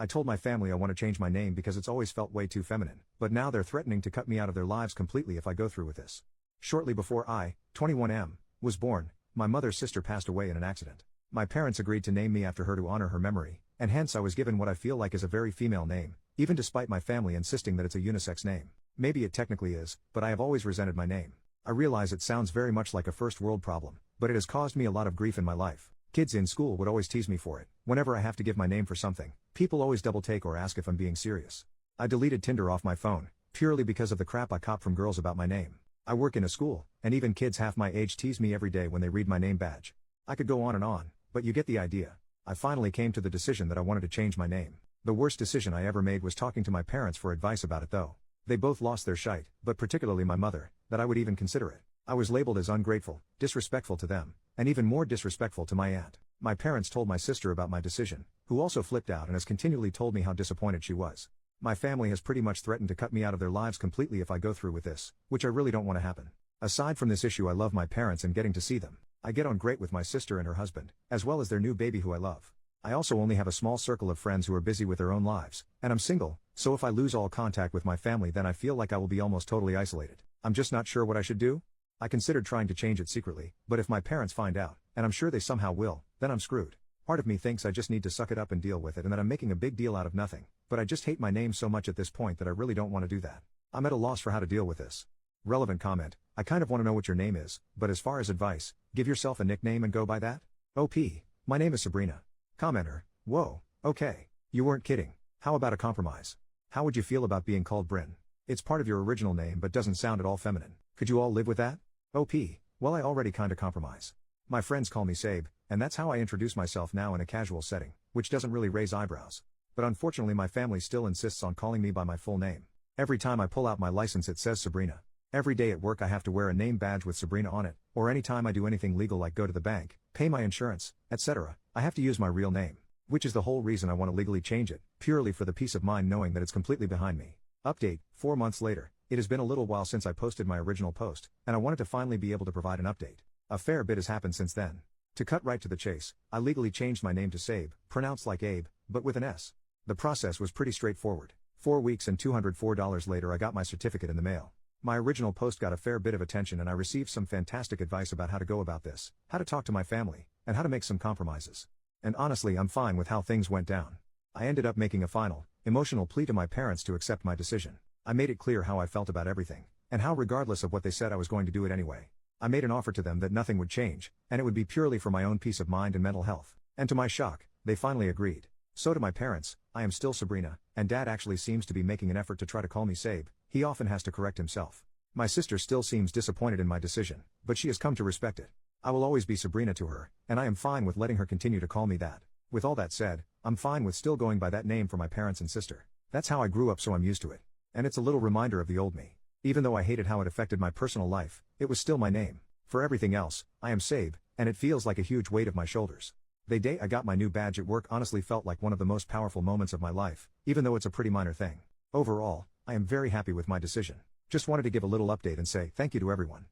I told my family I want to change my name because it's always felt way too feminine, but now they're threatening to cut me out of their lives completely if I go through with this. Shortly before I, 21M, was born, my mother's sister passed away in an accident. My parents agreed to name me after her to honor her memory, and hence I was given what I feel like is a very female name, even despite my family insisting that it's a unisex name. Maybe it technically is, but I have always resented my name. I realize it sounds very much like a first world problem, but it has caused me a lot of grief in my life. Kids in school would always tease me for it. Whenever I have to give my name for something, people always double take or ask if I'm being serious. I deleted Tinder off my phone, purely because of the crap I cop from girls about my name. I work in a school, and even kids half my age tease me every day when they read my name badge. I could go on, but you get the idea. I finally came to the decision that I wanted to change my name. The worst decision I ever made was talking to my parents for advice about it though. They both lost their shite, but particularly my mother, that I would even consider it. I was labeled as ungrateful, disrespectful to them, and even more disrespectful to my aunt. My parents told my sister about my decision, who also flipped out and has continually told me how disappointed she was. My family has pretty much threatened to cut me out of their lives completely if I go through with this, which I really don't want to happen. Aside from this issue, I love my parents and getting to see them. I get on great with my sister and her husband, as well as their new baby who I love. I also only have a small circle of friends who are busy with their own lives, and I'm single, so if I lose all contact with my family then I feel like I will be almost totally isolated. I'm just not sure what I should do. I considered trying to change it secretly, but if my parents find out, and I'm sure they somehow will, then I'm screwed. Part of me thinks I just need to suck it up and deal with it and that I'm making a big deal out of nothing, but I just hate my name so much at this point that I really don't want to do that. I'm at a loss for how to deal with this. Relevant comment, I kind of want to know what your name is, but as far as advice, give yourself a nickname and go by that? OP, my name is Sabrina. Commenter, whoa, okay. You weren't kidding. How about a compromise? How would you feel about being called Bryn? It's part of your original name but doesn't sound at all feminine. Could you all live with that? OP, well I already kinda compromise. My friends call me Sabe, and that's how I introduce myself now in a casual setting, which doesn't really raise eyebrows. But unfortunately my family still insists on calling me by my full name. Every time I pull out my license it says Sabrina. Every day at work I have to wear a name badge with Sabrina on it, or anytime I do anything legal like go to the bank, pay my insurance, etc., I have to use my real name. Which is the whole reason I want to legally change it, purely for the peace of mind knowing that it's completely behind me. Update, 4 months later, it has been a little while since I posted my original post, and I wanted to finally be able to provide an update. A fair bit has happened since then. To cut right to the chase, I legally changed my name to Sabe, pronounced like Abe, but with an S. The process was pretty straightforward. 4 weeks and $204 later I got my certificate in the mail. My original post got a fair bit of attention and I received some fantastic advice about how to go about this, how to talk to my family, and how to make some compromises. And honestly I'm fine with how things went down. I ended up making a final, emotional plea to my parents to accept my decision. I made it clear how I felt about everything, and how regardless of what they said I was going to do it anyway. I made an offer to them that nothing would change, and it would be purely for my own peace of mind and mental health. And to my shock, they finally agreed. So to my parents, I am still Sabrina, and Dad actually seems to be making an effort to try to call me Sabe. He often has to correct himself. My sister still seems disappointed in my decision, but she has come to respect it. I will always be Sabrina to her, and I am fine with letting her continue to call me that. With all that said, I'm fine with still going by that name for my parents and sister. That's how I grew up, so I'm used to it. And it's a little reminder of the old me. Even though I hated how it affected my personal life, it was still my name. For everything else, I am Sabe, and it feels like a huge weight off my shoulders. The day I got my new badge at work honestly felt like one of the most powerful moments of my life, even though it's a pretty minor thing. Overall, I am very happy with my decision. Just wanted to give a little update and say thank you to everyone.